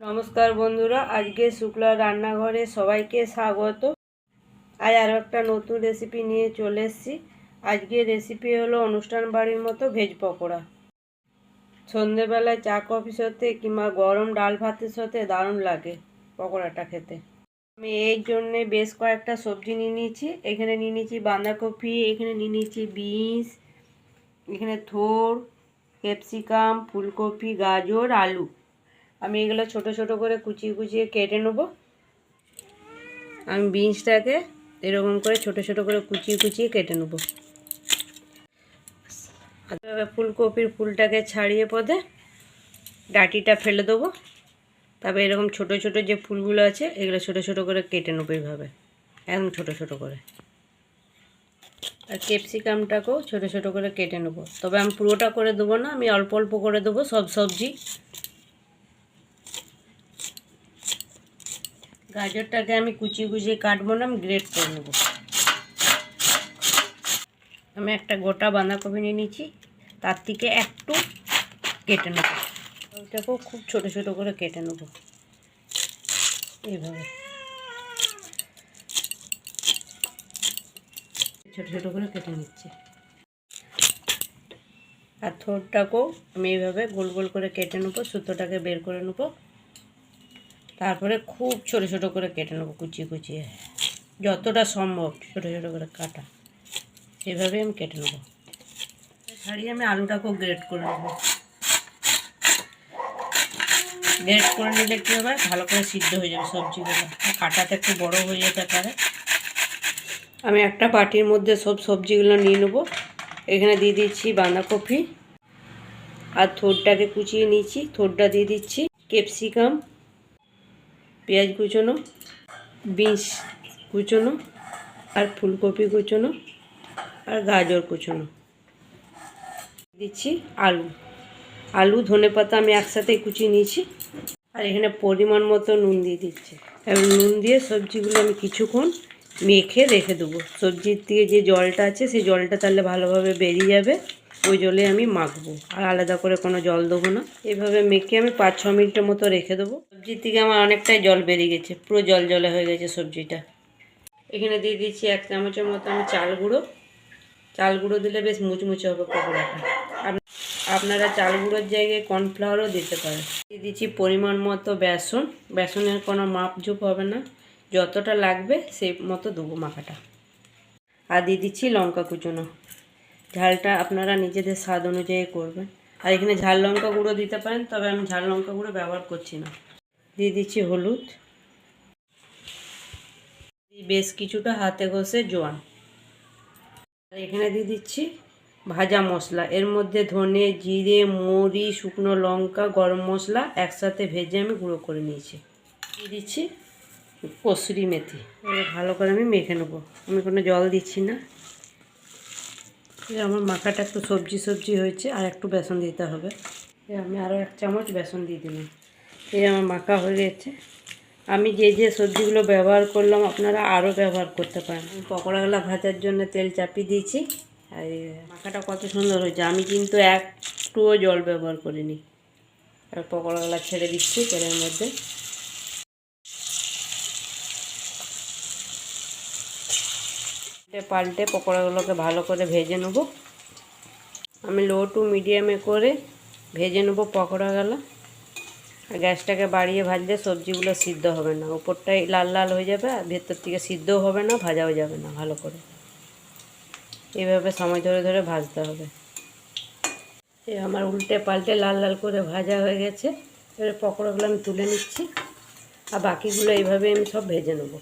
নমস্কার বন্ধুরা, আজকে শুক্লা রান্নাঘরে সবাইকে স্বাগত। আজ আরও একটা নতুন রেসিপি নিয়ে চলে এসেছি। আজকের রেসিপি হলো অনুষ্ঠান বাড়ির মতো ভেজ পকোড়া। সন্ধেবেলায় চা কফির সাথে কিংবা গরম ডাল ভাতের সাথে দারুণ লাগে পকোড়াটা খেতে। আমি এই জন্যে বেশ কয়েকটা সবজি নিয়ে নিয়েছি। এখানে নিয়ে নিয়েছি বাঁধাকপি, এখানে নিয়ে নিয়েছি বিনস, এখানে থোড়, ক্যাপসিকাম, ফুলকপি, গাজর, আলু। আমি এগুলো ছোট ছোট করে কুচিয়ে কুচিয়ে কেটে নেব। আমি বিনসটাকে এরকম করে ছোট ছোট করে কুচিয়ে কুচিয়ে কেটে নেব। ফুলকপির ফুলটাকে ছাড়িয়ে পদে ডাঁটিটা ফেলে দেবো। তারপরে এরকম ছোট ছোট যে ফুলগুলো আছে এগুলো ছোট ছোট করে কেটে নেবো এইভাবে, একদম ছোট ছোট করে। আর ক্যাপসিকামটাকেও ছোট ছোট করে কেটে নেব। তবে আমি পুরোটা করে দেবো না, আমি অল্প অল্প করে দেবো সব সবজি। গাজরটাকে আমি কুচিয়ে কুচিয়ে কাটবো না, আমি গ্রেট করে নেব। আমি একটা গোটা বাঁধাকপি নিয়ে নিচ্ছি, তার থেকে একটু কেটে নেব। ওইটাকেও খুব ছোট ছোট করে কেটে নেব এইভাবে, ছোট ছোট করে কেটে নিচ্ছি। আর থোড়টাকেও আমি এইভাবে গোল গোল করে কেটে নেবো, সুতোটাকে বের করে নেবো। তারপরে খুব ছোট ছোট করে কেটে নেবো কুচিয়ে কুচিয়ে, যতটা সম্ভব ছোট ছোট করে কাটা, এভাবে আমি কেটে নেব। ছাড়িয়ে আমি আলুটাকেও গ্রেট করে নেব। গ্রেট করে নিলে কী হবে, ভালো করে সিদ্ধ হয়ে যাবে সবজিগুলো, কাটাতে একটু বড় হয়ে যেতে পারে। আমি একটা বাটির মধ্যে সব সবজিগুলো নিয়ে নেব। এখানে দিয়ে দিচ্ছি বাঁধাকপি, আর থোড়টাকে কুচিয়ে নিয়েছি, থোড়টা দিয়ে দিচ্ছি। ক্যাপসিকাম, পেঁয়াজ কুচোনো, বিনস কুচোনো, আর ফুলকপি কুচোনো, আর গাজর কুচোনো দিচ্ছি। আলু ধনেপাতা আমি একসাথেই কুচিয়ে নিয়েছি। আর এখানে পরিমাণ মতো নুন দিয়ে দিচ্ছি। এবং নুন দিয়ে সবজিগুলো আমি কিছুক্ষণ মেখে রেখে দেবো। সবজির থেকে যে জলটা আছে সেই জলটা তাহলে ভালোভাবে বেরিয়ে যাবে, ওই জলে আমি মাখবো, আর আলাদা করে কোনো জল দেবো না। এভাবে মেখে আমি 5-6 মিনিটের মতো রেখে দেবো। সবজির থেকে আমার অনেকটাই জল বেরিয়ে গেছে, পুরো জল জলে হয়ে গেছে সবজিটা। এখানে দিয়ে দিচ্ছি 1 চামচের মতো আমি চাল গুঁড়ো। চাল গুঁড়ো দিলে বেশ মুচমুচে হবে পকোড়াটা। আপনারা চাল গুঁড়োর জায়গায় কর্নফ্লাওয়ারও দিতে পারেন। দিয়ে দিচ্ছি পরিমাণ মতো বেসন। বেসনের কোনো মাপঝোপ হবে না, যতটা লাগবে সেই মতো দেবো মাখাটা। আর দিয়ে দিচ্ছি লঙ্কা কুচোনো। ঝালটা আপনারা নিজেদের স্বাদ অনুযায়ী করবেন। আর এখানে ঝাল লঙ্কা গুঁড়ো দিতে পারেন, তবে আমি ঝাল লঙ্কা গুঁড়ো ব্যবহার করছি না। দিয়ে দিচ্ছি হলুদ, বেশ কিছুটা হাতে ঘষে জোয়ান। আর এখানে দিয়ে দিচ্ছি ভাজা মশলা। এর মধ্যে ধনে, জিরে, মৌরি, শুকনো লঙ্কা, গরম মশলা একসাথে ভেজে আমি গুঁড়ো করে নিয়েছি। দিয়ে দিচ্ছি কসুরি মেথি। ভালো করে আমি মেখে নেবো, আমি কোনো জল দিচ্ছি না। আমার মাখাটা একটু সবজি সবজি হয়েছে, আর একটু বেসন দিতে হবে। আমি আরও 1 চামচ বেসন দিয়ে দিলাম। এই আমার মাখা হয়ে গেছে। আমি যে যে সবজিগুলো ব্যবহার করলাম আপনারা আরও ব্যবহার করতে পারেন। পকোড়াগুলো ভাজার জন্য তেল চাপিয়ে দিয়েছি। আর মাখাটা কত সুন্দর হয়েছে, আমি কিন্তু একটুও জল ব্যবহার করিনি। আর পকোড়াগুলো ছেড়ে দিচ্ছি তেলের মধ্যে। পাল্টে পকোড়াগুলোকে ভালো করে ভেজে নেব। আমি লো টু মিডিয়ামে করে ভেজে নেব পকোড়াগুলো। আর গ্যাসটাকে বাড়িয়ে ভাজলে সবজিগুলো সিদ্ধ হবে না, উপরটাই লাল লাল হয়ে যাবে, আর ভেতর থেকে সিদ্ধও হবে না, ভাজাও যাবে না ভালো করে। এইভাবে সময় ধরে ধরে ভাজতে হবে। এই আমার উল্টে পাল্টে লাল লাল করে ভাজা হয়ে গেছে। এবার পকোড়াগুলো আমি তুলে নিচ্ছি, আর বাকিগুলো এইভাবে আমি সব ভেজে নেব।